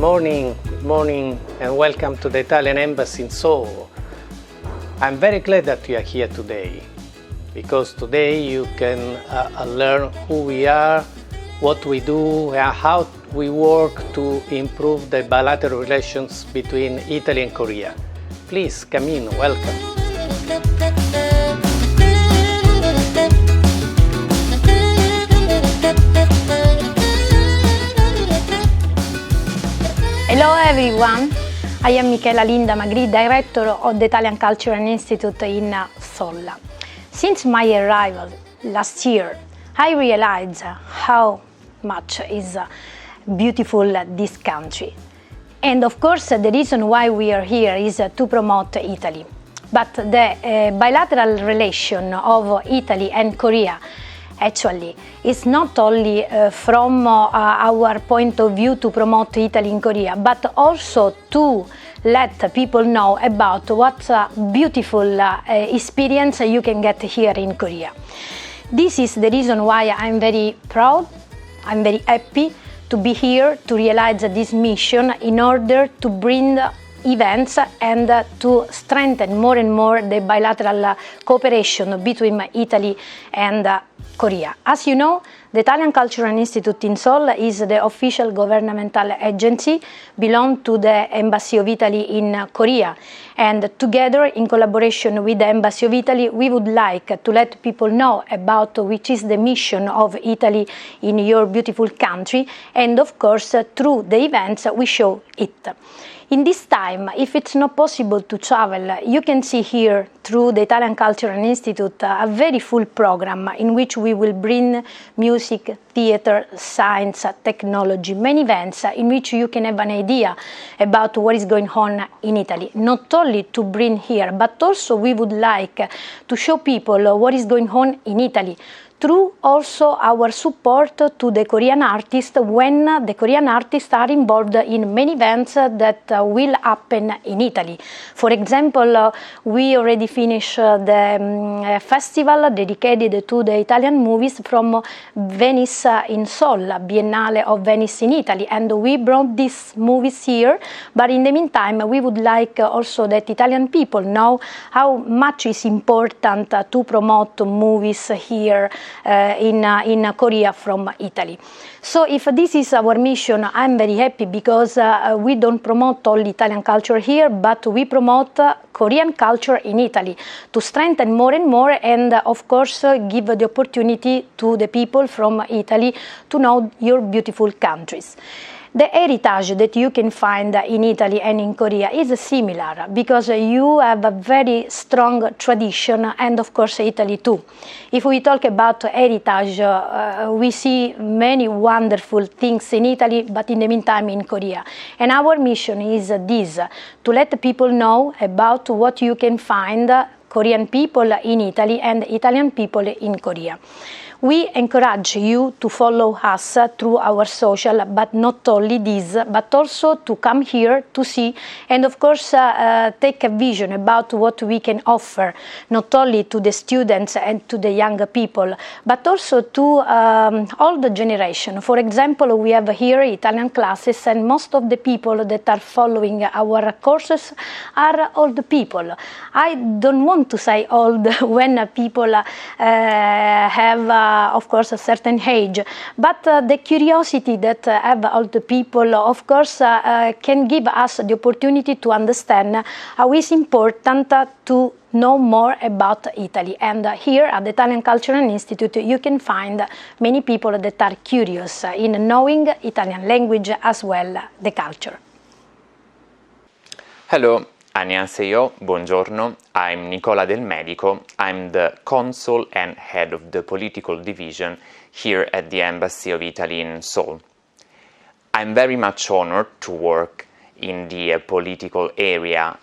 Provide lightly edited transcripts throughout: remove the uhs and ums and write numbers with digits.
Good morning, and welcome to the Italian Embassy in Seoul. I'm very glad that you are here today, because today you can learn who we are, what we do, and how we work to improve the bilateral relations between Italy and Korea. Please come in, welcome. Hello everyone, I am Michela Linda Magri, Director of the Italian Cultural Institute in Seoul. Since my arrival last year, I realized how much is beautiful this country. And of course, the reason why we are here is to promote Italy. But the bilateral relation of Italy and Korea actually is not only from our point of view to promote Italy in Korea, but also to let people know about what beautiful experience you can get here in Korea. This is the reason why I'm very proud, I'm very happy to be here to realize this mission in order to bring events and to strengthen more and more the bilateral cooperation between Italy and Korea. As you know, the Italian Cultural Institute in Seoul is the official governmental agency belong to the Embassy of Italy in Korea, and together in collaboration with the Embassy of Italy we would like to let people know about which is the mission of Italy in your beautiful country, and of course through the events we show it. In this time, if it's not possible to travel, you can see here through the Italian Cultural Institute a very full program in which we will bring music, theater, science, technology, many events in which you can have an idea about what is going on in Italy. Not only to bring here, but also we would like to show people what is going on in Italy, through also our support to the Korean artists when the Korean artists are involved in many events that will happen in Italy. For example, we already finished the festival dedicated to the Italian movies from Venice in Seoul, Biennale of Venice in Italy, and we brought these movies here, but in the meantime we would like also that Italian people know how much is important to promote movies here in Korea from Italy. So if this is our mission, I'm very happy because we don't promote only Italian culture here, but we promote Korean culture in Italy to strengthen more and more, and of course give the opportunity to the people from Italy to know your beautiful countries. The heritage that you can find in Italy and in Korea is similar because you have a very strong tradition, and of course Italy too. If we talk about heritage, we see many wonderful things in Italy, but in the meantime in Korea. And our mission is this, to let people know about what you can find Korean people in Italy and Italian people in Korea. We encourage you to follow us through our social, but not only this, but also to come here to see and of course take a vision about what we can offer, not only to the students and to the young people, but also to all the generation. For example, we have here Italian classes, and most of the people that are following our courses are old people. I don't want to say old when people have of course a certain age, but the curiosity that have all the people of course can give us the opportunity to understand how it's important to know more about Italy. And here at the Italian Cultural Institute you can find many people that are curious in knowing Italian language as well the culture. Hello. Annyeonghaseyo, buongiorno, I'm Nicola Del Medico, I'm the Consul and Head of the Political Division here at the Embassy of Italy in Seoul. I'm very much honored to work in the political area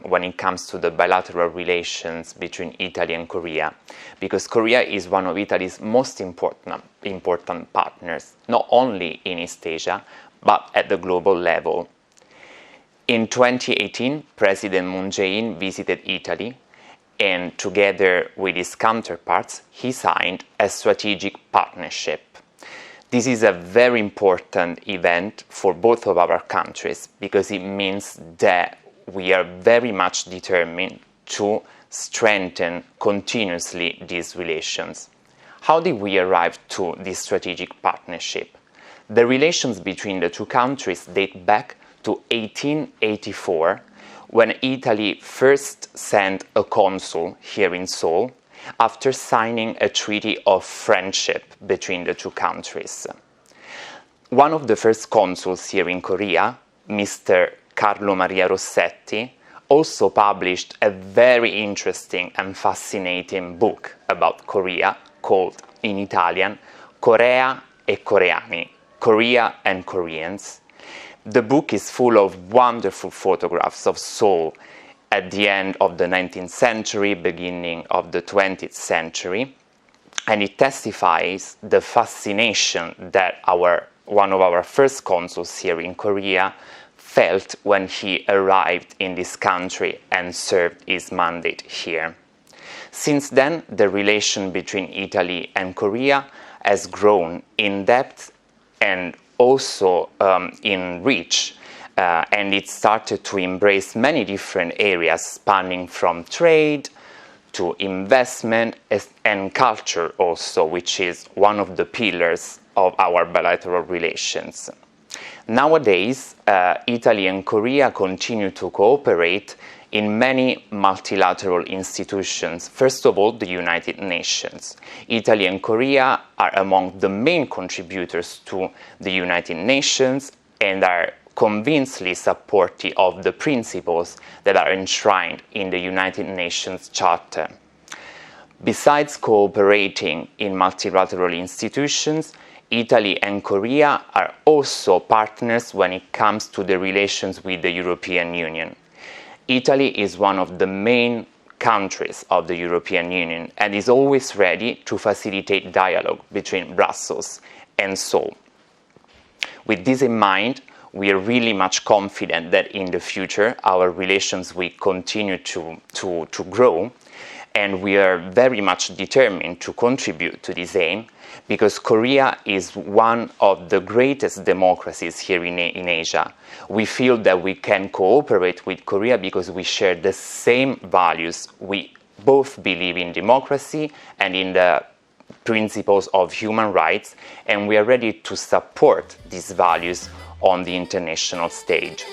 when it comes to the bilateral relations between Italy and Korea, because Korea is one of Italy's most important partners, not only in East Asia, but at the global level. In 2018, President Moon Jae-in visited Italy, and together with his counterparts, he signed a strategic partnership. This is a very important event for both of our countries because it means that we are very much determined to strengthen continuously these relations. How did we arrive to this strategic partnership? The relations between the two countries date back to 1884, when Italy first sent a consul here in Seoul after signing a treaty of friendship between the two countries. One of the first consuls here in Korea, Mr. Carlo Maria Rossetti, also published a very interesting and fascinating book about Korea called, in Italian, Corea e Coreani, Korea and Koreans. The book is full of wonderful photographs of Seoul at the end of the 19th century, beginning of the 20th century, and it testifies the fascination that one of our first consuls here in Korea felt when he arrived in this country and served his mandate here. Since then, the relation between Italy and Korea has grown in depth and also in reach, and it started to embrace many different areas spanning from trade to investment and culture also, which is one of the pillars of our bilateral relations. Nowadays, Italy and Korea continue to cooperate in many multilateral institutions. First of all, the United Nations. Italy and Korea are among the main contributors to the United Nations and are convincingly supportive of the principles that are enshrined in the United Nations Charter. Besides cooperating in multilateral institutions, Italy and Korea are also partners when it comes to the relations with the European Union. Italy is one of the main countries of the European Union and is always ready to facilitate dialogue between Brussels and Seoul. With this in mind, we are really much confident that in the future our relations will continue to grow, and we are very much determined to contribute to this aim because Korea is one of the greatest democracies here in Asia. We feel that we can cooperate with Korea because we share the same values. We both believe in democracy and in the principles of human rights, and we are ready to support these values on the international stage.